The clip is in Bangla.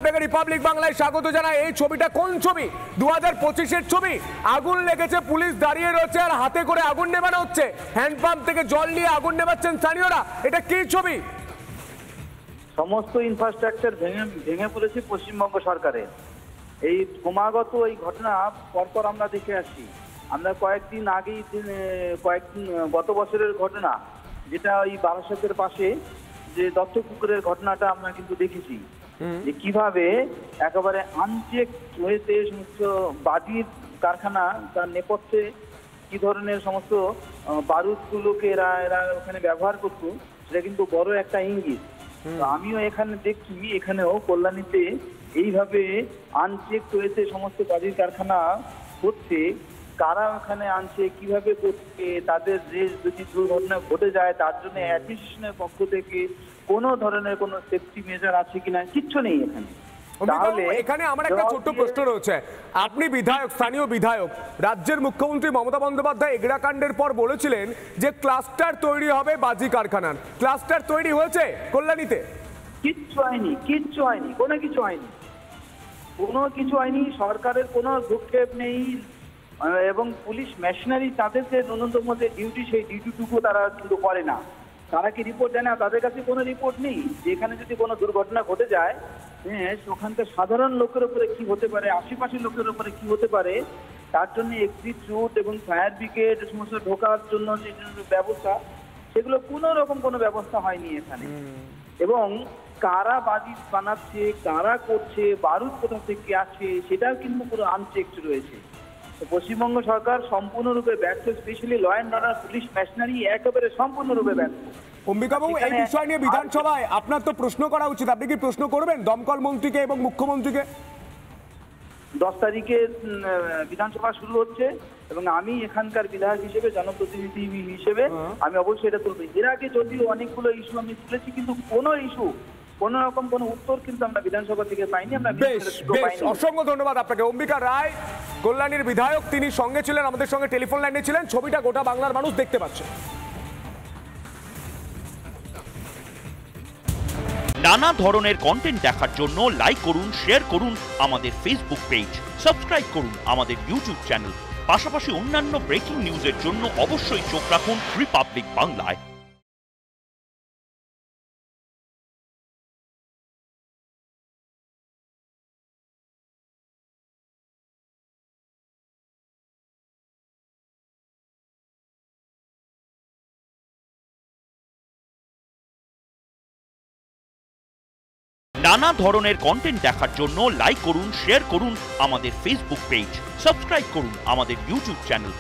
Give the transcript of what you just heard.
আপনাকে রিপাবলিক বাংলায় স্বাগত জানাই। এই ছবিটা কোন ছবি? 2025-এর ছবি। আগুন লেগেছে, পুলিশ দাঁড়িয়ে রয়েছে আর হাতে করে আগুন নেভানো হচ্ছে। হ্যান্ডপাম্প থেকে জল নিয়ে আগুন নেভাচ্ছেন স্থানীয়রা। এটা কি ছবি? সমস্ত ইনফ্রাস্ট্রাকচার ভেঙে পড়েছে পশ্চিমবঙ্গ সরকারের। এই ক্রমাগত এই ঘটনা পরপর আমরা দেখে আসছি। আমরা কয়েকদিন আগেই গত বছরের ঘটনা, যেটা ওই বারাসাতের পাশে যে দত্তপুকুরের ঘটনাটা আমরা কিন্তু দেখেছি, যে কিভাবে একেবারে আনচেক হয়েছে সমস্ত বাজির কারখানা, তার নেপথ্যে কি ধরনের সমস্ত বারুদগুলোকে এরা ওখানে ব্যবহার করত, সেটা কিন্তু বড় একটা ইঙ্গিত। আমিও এখানে দেখছি, এখানেও কল্যাণীতে এইভাবে আনচেক হয়েছে সমস্ত বাজির কারখানা করছে। কারা ওখানে আনছে, কিভাবে করছে, তাদের যে যদি দুর্ঘটনা ঘটে যায় তার জন্য অ্যাডমিনিস্ট্রেশনের পক্ষ থেকে কোনো ধরনের কোনো সেফটি মেজার আছে কিনা, কিচ্ছু নেই এখানে। তাহলে এখানে আমার একটা ছোট্ট প্রশ্ন রয়েছে। আপনি বিধায়ক, স্থানীয় বিধায়ক, রাজ্যের মুখ্যমন্ত্রী মমতা বন্দ্যোপাধ্যায় এগরাকাণ্ডের পর বলেছিলেন যে ক্লাস্টার তৈরি হবে বাজি কারখানার। ক্লাস্টার তৈরি হয়েছে কল্যাণীতে? কিচ্ছু হয়নি, কিচ্ছু হয়নি, কোনো কিছু হয়নি, কোনো কিছু হয়নি। সরকারের কোনো ভ্রুক্ষেপ নেই এবং পুলিশ মেশিনারি তাদের যে ন্যূনতম যে ডিউটি, সেই ডিউটিটুকু তারা কিন্তু করে না। তারা কি রিপোর্ট দেয় না? তাদের কাছে কোনো রিপোর্ট নেই যে এখানে যদি কোনো দুর্ঘটনা ঘটে যায়, হ্যাঁ, ওখানকার সাধারণ লোকের উপরে কি হতে পারে, আশেপাশের লোকের উপরে কি হতে পারে, তার জন্য এক্সিট রুট এবং ফায়ার ব্রিগেড সমস্ত ঢোকার জন্য যে ব্যবস্থা, সেগুলো কোনো রকম কোনো ব্যবস্থা হয়নি এখানে। এবং কারা বাজি বানাচ্ছে, কারা করছে, বারুদ কোথা থেকে আসছে, সেটাও কিন্তু পুরো আনচেকড রয়েছে। পশ্চিমবঙ্গ সরকার সম্পূর্ণরূপে ব্যর্থ, specially law and order police machinery একেবারে সম্পূর্ণরূপে ব্যর্থ। অম্বিকাবাবু, এই বিষয় নিয়ে বিধানসভায় আপনার তো প্রশ্ন করা উচিত। আপনি কি প্রশ্ন করবেন দমকল মন্ত্রীকে এবং মুখ্যমন্ত্রীকে? 10 তারিখে বিধানসভা শুরু হচ্ছে এবং আমি এখানকার বিধায়ক হিসেবে, জনপ্রতিনিধি হিসেবে আমি অবশ্যই এটা তুলব। এর আগে যদিও অনেকগুলো ইস্যু আমি তুলেছি, কিন্তু কোনো ইস্যু, কোন রকম কোনো উত্তর কিন্তু আমরা বিধানসভা থেকে পাইনি। আমরা অসংখ্য ধন্যবাদ আপনাকে। অম্বিকা রায়, কল্যাণীর বিধায়ক, তিনি সঙ্গে ছিলেন, আমাদের সঙ্গে টেলিফোন লাইনে ছিলেন। ছবিটা গোটা বাংলার মানুষ দেখতে পাচ্ছে। নানা ধরনের কন্টেন্ট দেখার জন্য লাইক করুন, শেয়ার করুন আমাদের ফেসবুক পেজ, সাবস্ক্রাইব করুন আমাদের ইউটিউব চ্যানেল। পাশাপাশি অন্যান্য ব্রেকিং নিউজের জন্য অবশ্যই চোখ রাখুন রিপাবলিক বাংলায়। নানা ধরনের কন্টেন্ট দেখার জন্য লাইক করুন, শেয়ার করুন আমাদের ফেসবুক পেজ, সাবস্ক্রাইব করুন আমাদের ইউটিউব চ্যানেল।